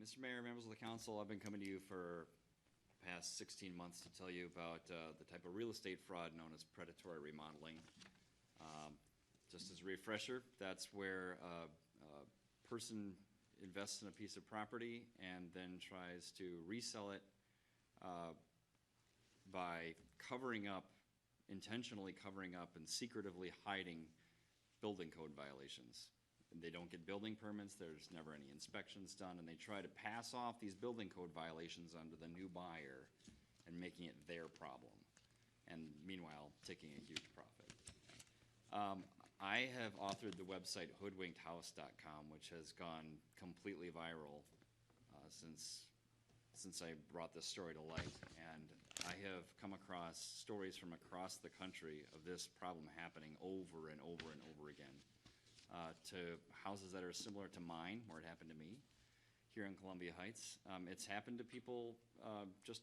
Mr. Mayor, members of the council, I've been coming to you for the past 16 months to tell you about the type of real estate fraud known as predatory remodeling. Just as a refresher, that's where a person invests in a piece of property and then tries to resell it by intentionally covering up and secretively hiding building code violations. They don't get building permits, there's never any inspections done, and they try to pass off these building code violations onto the new buyer and making it their problem, and meanwhile taking a huge profit. I have authored the website hoodwinkedhouse.com, which has gone completely viral since I brought this story to light, and I have come across stories from across the country of this problem happening over and over and over again. To houses that are similar to mine, where it happened to me, here in Columbia Heights. It's happened to people just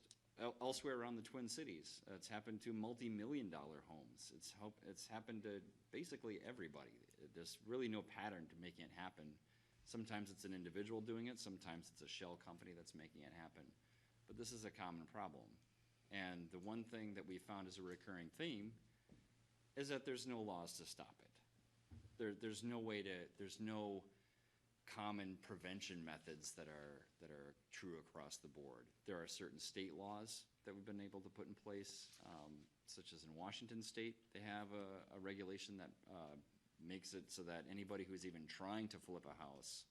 elsewhere around the Twin Cities. It's happened to multi-million-dollar homes. It's happened to basically everybody. There's really no pattern to making it happen. Sometimes it's an individual doing it, sometimes it's a shell company that's making it happen. But this is a common problem. And the one thing that we found as a recurring theme is that there's no laws to stop it. There's no common prevention methods that are true across the board. There are certain state laws that we've been able to put in place, such as in Washington State, they have a regulation that makes it so that anybody who's even trying to flip a house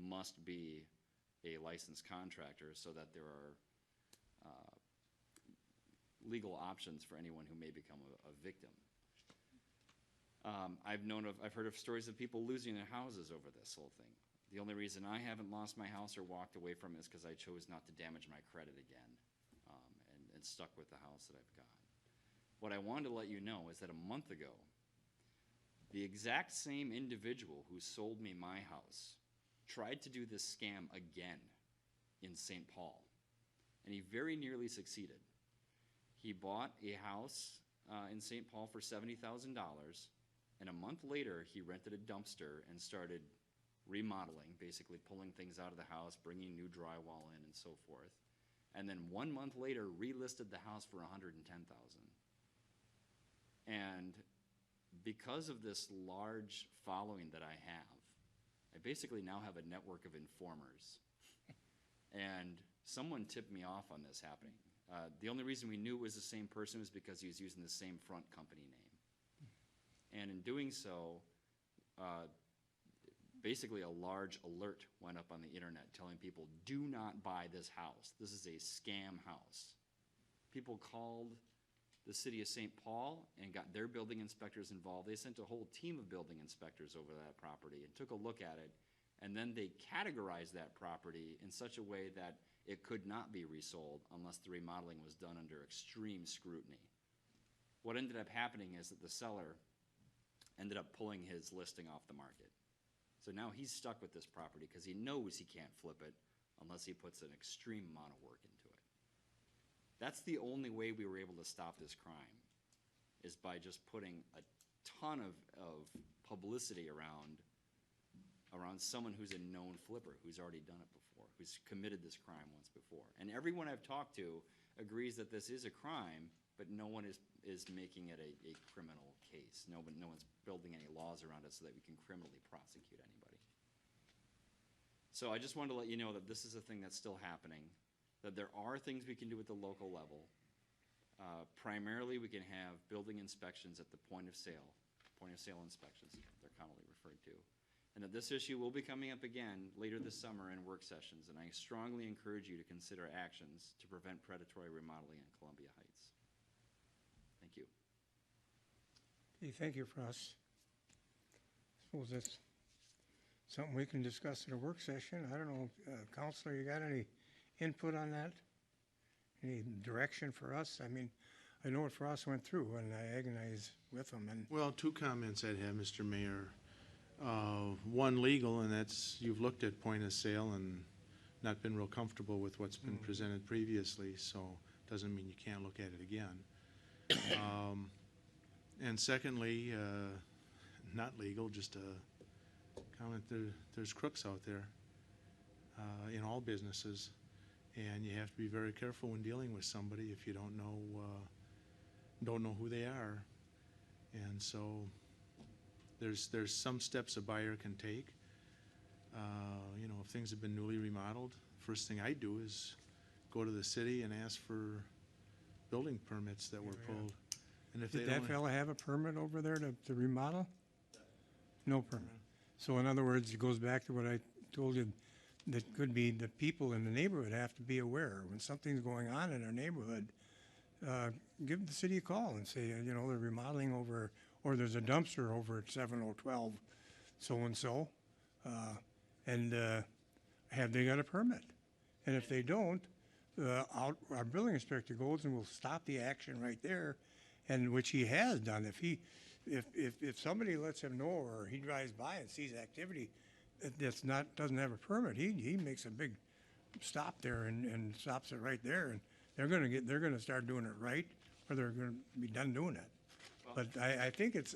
must be a licensed contractor, so that there are legal options for anyone who may become a victim. I've heard of stories of people losing their houses over this whole thing. The only reason I haven't lost my house or walked away from it is because I chose not to damage my credit again, and stuck with the house that I've got. What I wanted to let you know is that a month ago, the exact same individual who sold me my house tried to do this scam again in St. Paul, and he very nearly succeeded. He bought a house in St. Paul for $70,000, and a month later, he rented a dumpster and started remodeling, basically pulling things out of the house, bringing new drywall in, and so forth. And then 1 month later, relisted the house for $110,000. And because of this large following that I have, I basically now have a network of informers. And someone tipped me off on this happening. The only reason we knew it was the same person was because he was using the same front company name. And in doing so, basically a large alert went up on the internet telling people, do not buy this house. This is a scam house. People called the city of St. Paul and got their building inspectors involved. They sent a whole team of building inspectors over that property and took a look at it. And then they categorized that property in such a way that it could not be resold unless the remodeling was done under extreme scrutiny. What ended up happening is that the seller ended up pulling his listing off the market. So now he's stuck with this property because he knows he can't flip it unless he puts an extreme amount of work into it. That's the only way we were able to stop this crime, is by just putting a ton of publicity around someone who's a known flipper, who's already done it before, who's committed this crime once before. And everyone I've talked to agrees that this is a crime, but no one is making it a criminal case. No one's building any laws around it so that we can criminally prosecute anybody. So I just wanted to let you know that this is a thing that's still happening, that there are things we can do at the local level. Primarily, we can have building inspections at the point of sale inspections, they're commonly referred to. And that this issue will be coming up again later this summer in work sessions, and I strongly encourage you to consider actions to prevent predatory remodeling in Columbia Heights. Thank you. Okay, thank you, Frost. I suppose that's something we can discuss in a work session. I don't know, Counselor, you got any input on that? Any direction for us? I mean, I know what Frost went through, and I agonize with him. And well, two comments I'd have, Mr. Mayor. One legal, and that's you've looked at point of sale and not been real comfortable with what's been presented previously, so doesn't mean you can't look at it again. And secondly, not legal, just a comment, there's crooks out there. in all businesses. And you have to be very careful when dealing with somebody if you don't know who they are. And so there's some steps a buyer can take. You know, if things have been newly remodeled, first thing I do is go to the city and ask for building permits that were Yeah. pulled. And if they Did that don't, fella have a permit over there to remodel? No permit. So in other words, it goes back to what I told you, that could be the people in the neighborhood have to be aware. When something's going on in our neighborhood, give the city a call and say, you know, they're remodeling over, or there's a dumpster over at 7012 so-and-so, and have they got a permit? And if they don't, our building inspector goes and will stop the action right there, and which he has done. If somebody lets him know, or he drives by and sees activity doesn't have a permit, he makes a big stop there and stops it right there, and they're gonna start doing it right, or they're gonna be done doing it. But I think it's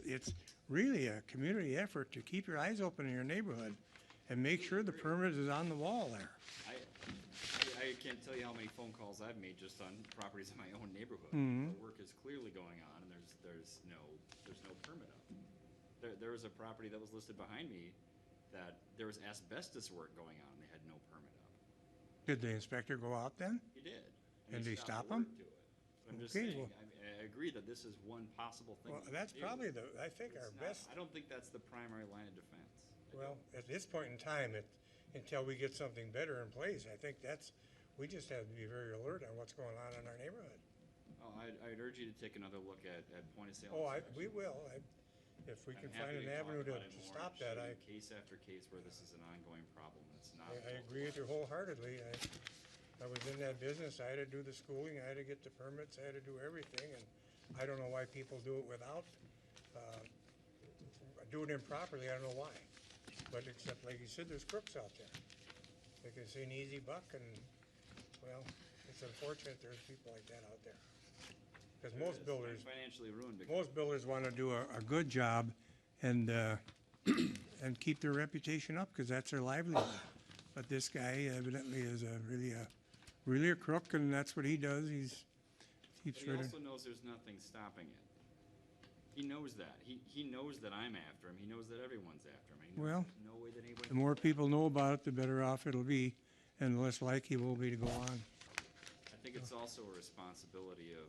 really a community effort to keep your eyes open in your neighborhood and make sure the permit is on the wall there. I can't tell you how many phone calls I've made just on properties in my own neighborhood. Mhm. Where work is clearly going on, and there's no permit up. There was a property that was listed behind me that there was asbestos work going on, and they had no permit up. Did the inspector go out then? He did. And he they stop stopped him? work to it. But I'm just Okay, saying, well- I agree that this is one possible thing. Well, we that's can do. probably I think It's our not- best. I don't think that's the primary line of defense. Well, at this point in time, until we get something better in place, I think we just have to be very alert on what's going on in our neighborhood. Oh, I'd urge you to take another look at point of sale. Oh, inspections. we will. If we I'm can happy find an to talk avenue about to it more stop and that, show you case after case where this is an ongoing problem. It's not. I agree with you wholeheartedly. I was in that business. I had to do the schooling, I had to get the permits, I had to do everything, and I don't know why people do it without, do it improperly, I don't know why. But except, like you said, there's crooks out there. They can see an easy buck, and, well, it's unfortunate there's people like that out there. Because There most is. builders, I'm financially ruined because most builders want to do a good job and, and keep their reputation up, because that's their livelihood. But this guy evidently is really a crook, and that's what he does. He keeps But he trying to. also knows there's nothing stopping it. He knows that. He knows that I'm after him. He knows that everyone's after him. He knows Well, there's no way that anybody. The more people know about it, the better off it'll be, and the less likely we'll be to go on. I think it's also a responsibility of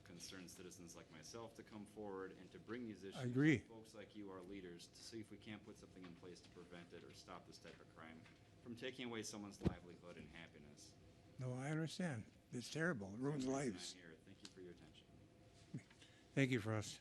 concerned citizens like myself to come forward and to bring these issues. agree. To folks like you, our leaders, to see if we can't put something in place to prevent it or stop this type of crime from taking away someone's livelihood and happiness. No, I understand. It's terrible. It ruins That's the reason lives. I'm here. Thank you for your attention. Thank you for us.